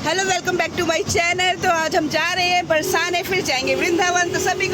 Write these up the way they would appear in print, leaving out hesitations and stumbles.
Hello welcome back to my channel. तो आज हम जा रहे हैं बरसाने, फिर जाएंगे वृंदावन। तो सभी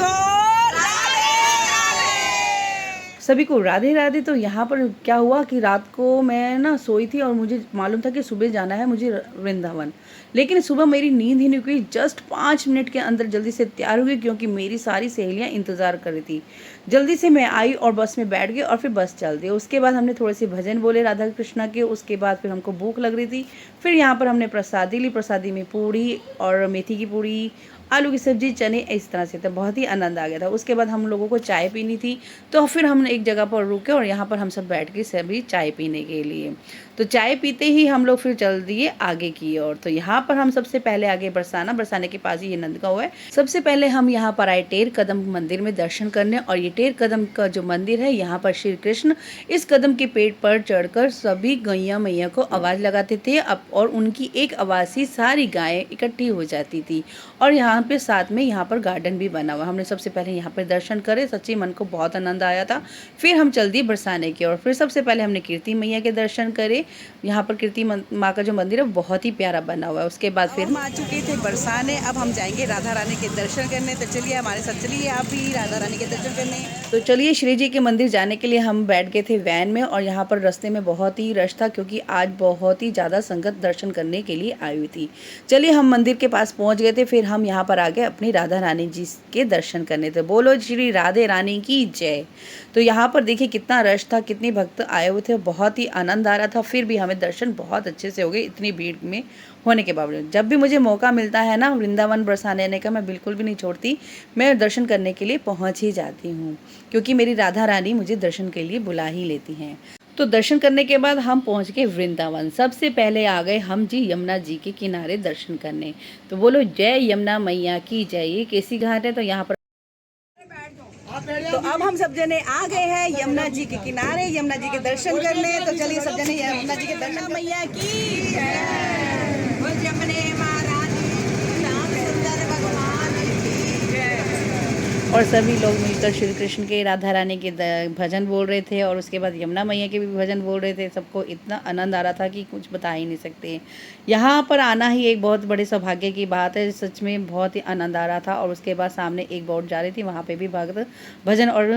को राधे राधे। तो यहाँ पर क्या हुआ कि रात को मैं ना सोई थी और मुझे मालूम था कि सुबह जाना है मुझे वृंदावन, लेकिन सुबह मेरी नींद ही नहीं हुई। जस्ट 5 मिनट के अंदर जल्दी से तैयार हो गई क्योंकि मेरी सारी सहेलियाँ इंतज़ार कर रही थी। जल्दी से मैं आई और बस में बैठ गई और फिर बस चल दी। उसके बाद हमने थोड़े से भजन बोले राधा कृष्णा के। उसके बाद फिर हमको भूख लग रही थी, फिर यहाँ पर हमने प्रसादी ली। प्रसादी में पूड़ी और मेथी की पूड़ी, आलू की सब्जी, चने, इस तरह से। तो बहुत ही आनंद आ गया था। उसके बाद हम लोगों को चाय पीनी थी, तो फिर हम एक जगह पर रुके और यहाँ पर हम सब बैठ गए सभी चाय पीने के लिए। तो चाय पीते ही हम लोग फिर चल दिए आगे की ओर। तो यहाँ पर हम सबसे पहले आगे बरसाना, बरसाने के पास ही ये नंदगांव है। सबसे पहले हम यहाँ पर आए टेर कदम मंदिर में दर्शन करने। और ये टेर कदम का जो मंदिर है, यहाँ पर श्री कृष्ण इस कदम के पेड़ पर चढ़कर सभी गैया मैया को आवाज़ लगाते थे और उनकी एक आवाज़ से सारी गायें इकट्ठी हो जाती थी। और यहाँ पे साथ में यहाँ पर गार्डन भी बना हुआ। हमने सबसे पहले यहाँ पर दर्शन करे, सच्ची मन को बहुत आनंद आया था। फिर हम चल दिए बरसाने की ओर। फिर सबसे पहले हमने कीर्ति मैया के दर्शन करे। यहाँ पर कीर्ति माँ का जो मंदिर है बहुत ही प्यारा बना हुआ है। उसके बाद फिर हम आ चुके थे बरसाने। अब हम जाएंगे राधा रानी के दर्शन करने। तो चलिए हमारे साथ, चलिए आप भी राधा रानी के दर्शन करने। तो चलिए श्री जी के मंदिर जाने के लिए हम बैठ गए थे वैन में। और यहाँ पर रास्ते में बहुत ही रश था क्योंकि आज बहुत ही ज़्यादा संगत दर्शन करने के लिए आई हुई थी। चलिए हम मंदिर के पास पहुँच गए थे। फिर हम यहाँ पर आ गए अपनी राधा रानी जी के दर्शन करने। थे बोलो श्री राधे रानी की जय। तो यहाँ पर देखिए कितना रश था, कितने भक्त आए हुए थे, बहुत ही आनंद आ रहा था। फिर भी हमें दर्शन बहुत अच्छे से हो गए इतनी भीड़ में होने के बावजूद। जब भी मुझे मौका मिलता है ना वृंदावन बरसाने आने का, मैं बिल्कुल भी नहीं छोड़ती, मैं दर्शन करने के लिए पहुँच ही जाती हूँ क्योंकि मेरी राधा रानी मुझे दर्शन के लिए बुला ही लेती हैं। तो दर्शन करने के बाद हम पहुंच गए वृंदावन। सबसे पहले आ गए हम जी यमुना जी के किनारे दर्शन करने। तो बोलो जय यमुना मैया की जय। ये केसी घाट है, तो यहाँ पर तो अब हम सब जने आ गए हैं यमुना जी के किनारे, यमुना जी के दर्शन करने। तो चलिए सब जने यमुना जी के दर्शन। मैया की और सभी लोग मिलकर श्री कृष्ण के, राधा रानी के भजन बोल रहे थे और उसके बाद यमुना मैया के भी भजन बोल रहे थे। सबको इतना आनंद आ रहा था कि कुछ बता ही नहीं सकते। यहाँ पर आना ही एक बहुत बड़े सौभाग्य की बात है। सच में बहुत ही आनंद आ रहा था। और उसके बाद सामने एक बोट जा रही थी, वहाँ पे भी भक्त भजन और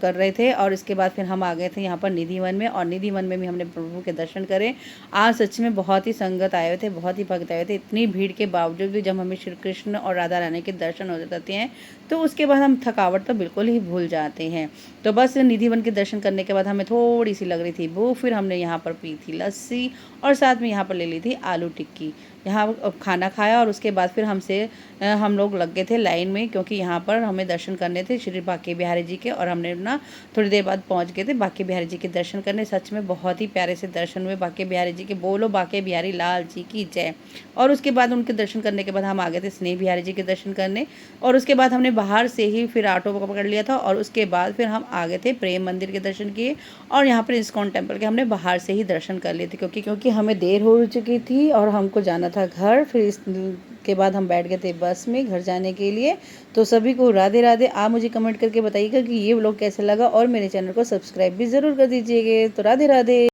कर रहे थे। और इसके बाद फिर हम आ गए थे यहाँ पर निधि वन में। और निधि वन में भी हमने प्रभु के दर्शन करे। आज सच में बहुत ही संगत आए हुए थे, बहुत ही भक्त आए हुए थे। इतनी भीड़ के बावजूद भी जब हमें श्री कृष्ण और राधा रानी के दर्शन हो जाते हैं तो उसके बाद हम थकावट तो बिल्कुल ही भूल जाते हैं। तो बस निधि वन के दर्शन करने के बाद हमें थोड़ी सी लग रही थी भूख। फिर हमने यहाँ पर पी थी लस्सी और साथ में यहाँ पर ले ली थी आलू टिक्की। यहाँ खाना खाया और उसके बाद फिर हम लोग लग गए थे लाइन में क्योंकि यहाँ पर हमें दर्शन करने थे श्री बांके बिहारी जी के। और हमने ना थोड़ी देर बाद पहुँच गए थे बांके बिहारी जी के दर्शन करने। सच में बहुत ही प्यारे से दर्शन हुए बांके बिहारी जी के। बोलो बांके बिहारी लाल जी की जय। और उसके बाद उनके दर्शन करने के बाद हम आ गए थे स्नेह बिहारी जी के दर्शन करने। और उसके बाद हमने बाहर से ही फिर ऑटो पकड़ लिया था। और उसके बाद फिर हम आ गए थे प्रेम मंदिर के दर्शन किए। और यहाँ पर इस्कॉन टेम्पल के हमने बाहर से ही दर्शन कर लिए थे क्योंकि हमें देर हो चुकी थी और हमको जाना था घर। फिर इसके बाद हम बैठ गए थे बस में घर जाने के लिए। तो सभी को राधे राधे। आप मुझे कमेंट करके बताइएगा कि ये व्लॉग कैसा लगा और मेरे चैनल को सब्सक्राइब भी ज़रूर कर दीजिएगा। तो राधे राधे।